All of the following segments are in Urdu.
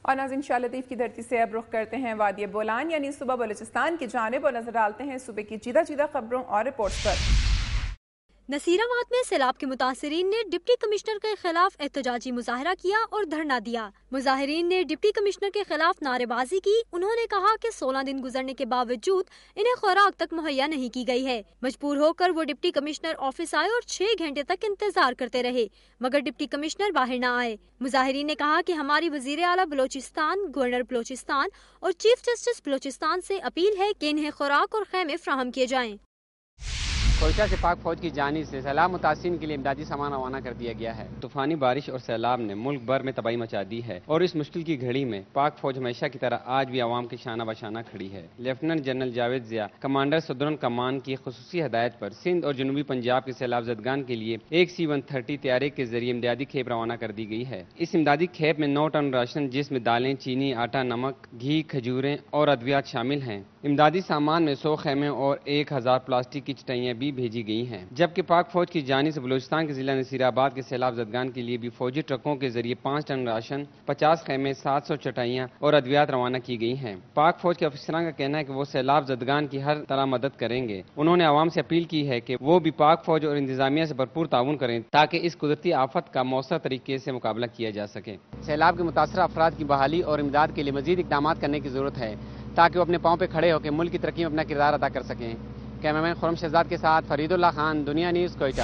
اور ناظرین، شاہ لطیف کی دھرتی سے اب رخ کرتے ہیں وادی بولان یعنی صوبہ بلوچستان کی جانب اور نظر ڈالتے ہیں صوبے کی چیدہ خبروں اور رپورٹس پر۔ نصیر آباد میں سیلاب کے متاثرین نے ڈپٹی کمشنر کے خلاف احتجاجی مظاہرہ کیا اور دھرنا دیا۔ مظاہرین نے ڈپٹی کمشنر کے خلاف نعرے بازی کی۔ انہوں نے کہا کہ 16 دن گزرنے کے باوجود انہیں خوراک تک مہیا نہیں کی گئی ہے۔ مجبور ہو کر وہ ڈپٹی کمشنر آفس آئے اور 6 گھنٹے تک انتظار کرتے رہے، مگر ڈپٹی کمشنر باہر نہ آئے۔ مظاہرین نے کہا کہ ہماری وزیر اعلیٰ بلوچستان، گورنر بلوچستان اور چیف جسٹس بلوچستان سے اپیل ہے کہ انہیں خوراک اور خیمے فراہم کیے جائیں۔ کوئٹہ سے پاک فوج کی جانب سے سیلاب متاثرین کے لیے امدادی سامان روانہ کر دیا گیا ہے۔ طوفانی بارش اور سیلاب نے ملک بھر میں تباہی مچا دی ہے اور اس مشکل کی گھڑی میں پاک فوج ہمیشہ کی طرح آج بھی عوام کے شانہ بشانہ کھڑی ہے۔ Lieutenant general Javed Zia, commander southern کمان کی خصوصی ہدایت پر سندھ اور جنوبی پنجاب کے سیلاب زدگان کے لیے ایک C-130 طیارے کے ذریعے امدادی کھیپ روانہ کر دی گئی ہے۔ اس امدادی کھیپ میں 9 ٹن راشن جس میں دالیں، چینی، آٹا، نمک، گھی، کھجوریں اور ادویات شامل ہیں۔ امدادی سامان میں 100 خیمے اور 1000 پلاسٹک کی چٹائیاں بھی بھیجی گئی ہیں، جبکہ پاک فوج کی جانب سے بلوچستان کے ضلع نصیر آباد کے سیلاب زدگان کے لیے بھی فوجی ٹرکوں کے ذریعے 5 ٹن راشن، 50 خیمے، 700 چٹائیاں اور ادویات روانہ کی گئی ہیں۔ پاک فوج کے افسران کا کہنا ہے کہ وہ سیلاب زدگان کی ہر طرح مدد کریں گے۔ انہوں نے عوام سے اپیل کی ہے کہ وہ بھی پاک فوج اور انتظامیہ سے بھرپور تعاون کریں تاکہ اس قدرتی آفت کا مؤثر طریقے سے مقابلہ کیا جا سکے۔ سیلاب کے متاثرہ افراد کی بحالی اور امداد کے لیے مزید اقدامات کرنے کی ضرورت ہے تاکہ وہ اپنے پاؤں پہ کھڑے ہو کے ملک کی ترقی میں اپنا کردار ادا کر سکیں۔ کیمرامین خرم شہزاد کے ساتھ فرید اللہ خان، دنیا news, Quetta.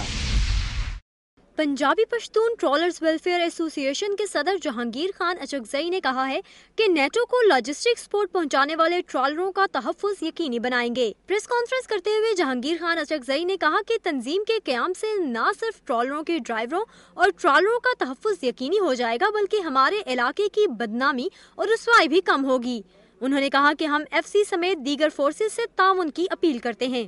Punjabi Pashtun trawlers welfare ایسوسی ایشن کے صدر جہانگیر خان اچکزئی نے کہا ہے کہ نیٹو کو لاجسٹک سپورٹ پہنچانے والے ٹرالروں کا تحفظ یقینی بنائیں گے۔ پریس کانفرنس کرتے ہوئے جہانگیر خان اچکزئی نے کہا کہ تنظیم کے قیام سے نہ صرف ٹرالروں کے ڈرائیوروں اور ٹرالروں کا تحفظ یقینی ہو جائے گا بلکہ ہمارے علاقے کی بدنامی اور رسوائی بھی کم ہوگی۔ انہوں نے کہا کہ ہم FCC سمیت دیگر فورسز سے تعاون کی اپیل کرتے ہیں۔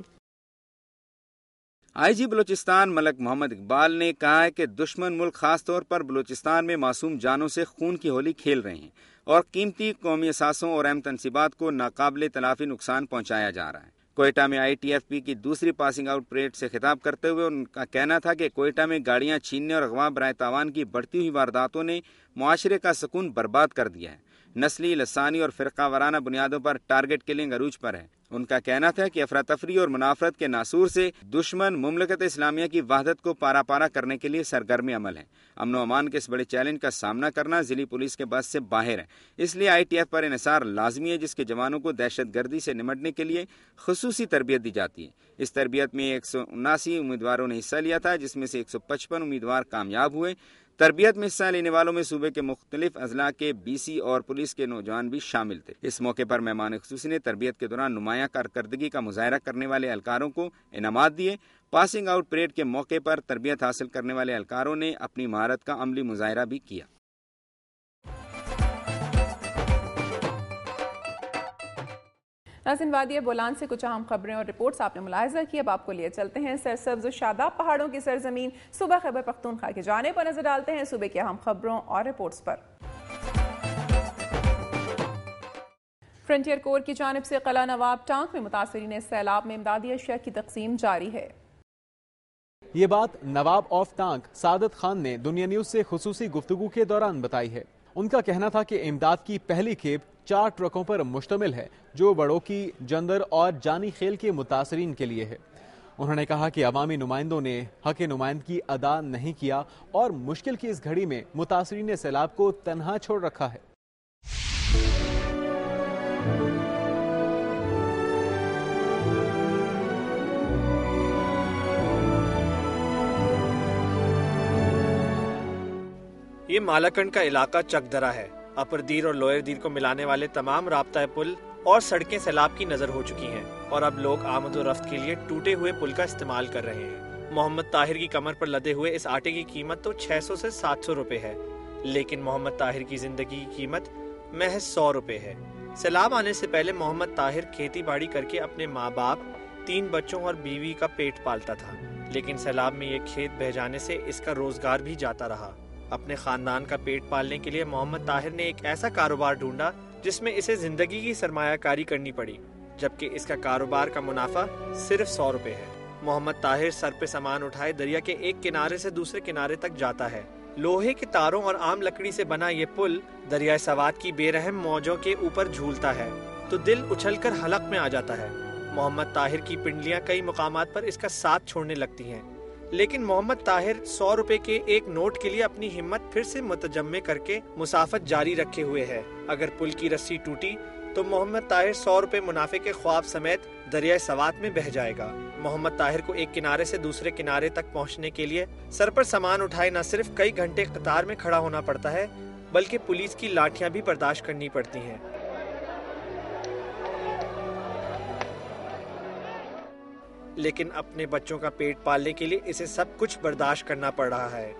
IG بلوچستان ملک محمد اقبال نے کہا ہے کہ دشمن ملک خاص طور پر بلوچستان میں معصوم جانوں سے خون کی ہولی کھیل رہے ہیں اور قیمتی قومی اثاثوں اور اہم تنصیبات کو ناقابل تلافی نقصان پہنچایا جا رہا ہے۔ کوئٹہ میں ITFP کی دوسری پاسنگ آؤٹ پریڈ سے خطاب کرتے ہوئے ان کا کہنا تھا کہ کوئٹہ میں گاڑیاں چھیننے اور اغوا برائے تاوان کی بڑھتی ہوئی وارداتوں نے معاشرے کا سکون برباد کر دیا ہے۔ نسلی، لسانی اور فرقہ وارانہ بنیادوں پر ٹارگٹ کلنگ عروج پر ہے۔ ان کا کہنا تھا کہ افراتفری اور منافرت کے ناسور سے دشمن مملکت اسلامیہ کی وحدت کو پارا پارا کرنے کے لیے سرگرم عمل ہے۔ امن و امان کے اس بڑے چیلنج کا سامنا کرنا ضلعی پولیس کے بس سے باہر ہے، اس لیے ITF پر انحصار لازمی ہے، جس کے جوانوں کو دہشت گردی سے نمٹنے کے لیے خصوصی تربیت دی جاتی ہے۔ اس تربیت میں 179 امیدواروں نے حصہ لیا تھا، جس میں سے 155 امیدوار کامیاب ہوئے۔ تربیت میں حصہ لینے والوں میں صوبے کے مختلف اضلاع کے BC اور پولیس کے نوجوان بھی شامل تھے۔ اس موقع پر مہمان خصوصی نے تربیت کے دوران نمایاں کارکردگی کا مظاہرہ کرنے والے اہلکاروں کو انعامات دیے۔ پاسنگ آؤٹ پریڈ کے موقع پر تربیت حاصل کرنے والے اہلکاروں نے اپنی مہارت کا عملی مظاہرہ بھی کیا۔ ناظرین، وادی بولان سے کچھ اہم خبریں اور رپورٹس آپ نے ملاحظہ کی۔ اب آپ کو لیے چلتے ہیں سرسبز و شاداب پہاڑوں کی سرزمین صوبہ خیبر پختونخوا کی جانب پر نظر ڈالتے ہیں صوبے کی اہم خبروں اور رپورٹس پر۔ فرنٹیئر کور کی جانب سے قلعہ نواب ٹانک میں متاثرین سیلاب میں امدادی اشیاء کی تقسیم جاری ہے۔ یہ بات نواب آف ٹانک سعادت خان نے دنیا نیوز سے خصوصی گفتگو کے دوران بتائی ہے۔ ان کا کہنا تھا کہ امداد کی پہلی کھیپ 4 ٹرکوں پر مشتمل ہے جو بڑوکی، جندر اور جانی خیل کے متاثرین کے لیے ہے۔ انہوں نے کہا کہ عوامی نمائندوں نے حق نمائندگی ادا نہیں کیا اور مشکل کی اس گھڑی میں متاثرین سیلاب کو تنہا چھوڑ رکھا ہے۔ یہ مالاکنڈ کا علاقہ چک درا ہے۔ اپر دیر اور لوئر دیر کو ملانے والے تمام رابطہ پل اور سڑکیں سیلاب کی نظر ہو چکی ہیں اور اب لوگ آمد و رفت کے لیے ٹوٹے ہوئے پل کا استعمال کر رہے ہیں۔ محمد طاہر کی کمر پر لدے ہوئے اس آٹے کی قیمت تو 600 سے 700 روپے ہے، لیکن محمد طاہر کی زندگی کی قیمت محض 100 روپے ہے۔ سیلاب آنے سے پہلے محمد طاہر کھیتی باڑی کر کے اپنے ماں باپ، 3 بچوں اور بیوی کا پیٹ پالتا تھا، لیکن سیلاب میں یہ کھیت بہہ جانے سے اس کا روزگار بھی جاتا رہا۔ اپنے خاندان کا پیٹ پالنے کے لیے محمد طاہر نے ایک ایسا کاروبار ڈھونڈا جس میں اسے زندگی کی سرمایہ کاری کرنی پڑی، جبکہ اس کا کاروبار کا منافع صرف 100 روپے ہے۔ محمد طاہر سر پہ سامان اٹھائے دریا کے ایک کنارے سے دوسرے کنارے تک جاتا ہے، لوہے کے تاروں اور عام لکڑی سے بنا یہ پل دریائے سوات کی بے رحم موجوں کے اوپر جھولتا ہے تو دل اچھل کر حلق میں آ جاتا ہے۔ محمد طاہر کی پنڈلیاں کئی مقامات پر اس کا ساتھ چھوڑنے لگتی ہیں، لیکن محمد طاہر 100 روپے کے ایک نوٹ کے لیے اپنی ہمت پھر سے متجمع کر کے مسافت جاری رکھے ہوئے ہے۔ اگر پل کی رسی ٹوٹی تو محمد طاہر 100 روپے منافع کے خواب سمیت دریائے سوات میں بہہ جائے گا۔ محمد طاہر کو ایک کنارے سے دوسرے کنارے تک پہنچنے کے لیے سر پر سامان اٹھائے نہ صرف کئی گھنٹے قطار میں کھڑا ہونا پڑتا ہے بلکہ پولیس کی لاٹھیاں بھی برداشت کرنی پڑتی ہیں۔ لیکن اپنے بچوں کا پیٹ پالنے کے لیے اسے سب کچھ برداشت کرنا پڑ رہا ہے۔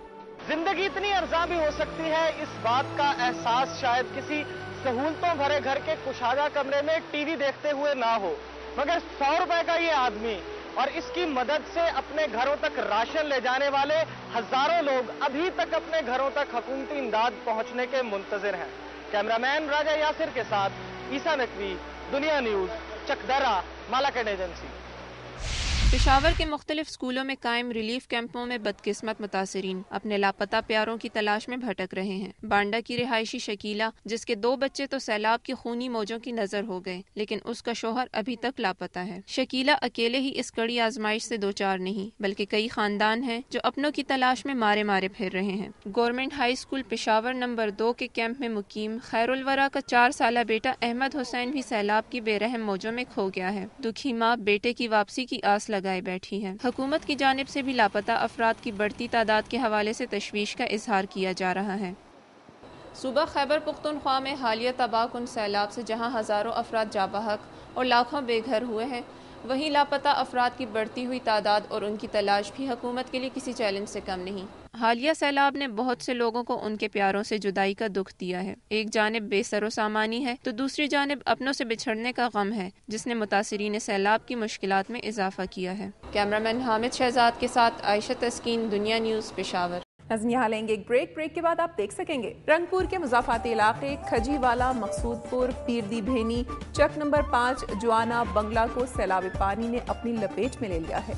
زندگی اتنی ارزاں بھی ہو سکتی ہے، اس بات کا احساس شاید کسی سہولتوں بھرے گھر کے کشادہ کمرے میں ٹی وی دیکھتے ہوئے نہ ہو، مگر 100 روپے کا یہ آدمی اور اس کی مدد سے اپنے گھروں تک راشن لے جانے والے ہزاروں لوگ ابھی تک اپنے گھروں تک حکومتی امداد پہنچنے کے منتظر ہیں۔ کیمرامین راجہ یاسر کے ساتھ عیسیٰ نقوی، دنیا نیوز، چکدرہ، مالاکنڈ ایجنسی۔ پشاور کے مختلف اسکولوں میں قائم ریلیف کیمپوں میں بدقسمت متاثرین اپنے لاپتہ پیاروں کی تلاش میں بھٹک رہے ہیں۔ بانڈا کی رہائشی شکیلہ، جس کے 2 بچے تو سیلاب کی خونی موجوں کی نظر ہو گئے، لیکن اس کا شوہر ابھی تک لاپتہ ہے۔ شکیلہ اکیلے ہی اس کڑی آزمائش سے دوچار نہیں، بلکہ کئی خاندان ہیں جو اپنوں کی تلاش میں مارے مارے پھر رہے ہیں۔ Government high school Peshawar number 2 کے کیمپ میں مقیم خیر الورا کا 4 سالہ بیٹا احمد حسین بھی سیلاب کی بے رحم موجوں میں کھو گیا ہے۔ دکھی ماں بیٹے کی واپسی کی آس لگائے بیٹھی ہے۔ حکومت کی جانب سے بھی لاپتہ افراد کی بڑھتی تعداد کے حوالے سے تشویش کا اظہار کیا جا رہا ہے۔ صوبہ خیبر پختونخوا میں حالیہ تباہ کن سیلاب سے جہاں ہزاروں افراد جاں بحق اور لاکھوں بے گھر ہوئے ہیں، وہیں لاپتہ افراد کی بڑھتی ہوئی تعداد اور ان کی تلاش بھی حکومت کے لیے کسی چیلنج سے کم نہیں۔ حالیہ سیلاب نے بہت سے لوگوں کو ان کے پیاروں سے جدائی کا دکھ دیا ہے۔ ایک جانب بے سر و سامانی ہے تو دوسری جانب اپنوں سے بچھڑنے کا غم ہے، جس نے متاثرین سیلاب کی مشکلات میں اضافہ کیا ہے۔ کیمرامین حامد شہزاد کے ساتھ عائشہ تسکین، دنیا نیوز، پشاور۔ ناظرین یہاں لیں گے ایک بریک کے بعد آپ دیکھ سکیں گے رنگپور کے مضافاتی علاقے کھجی والا، مقصود پور، پیردی بھینی، چک نمبر 5 جوانا بنگلہ کو سیلابی پانی نے اپنی لپیٹ میں لے لیا ہے۔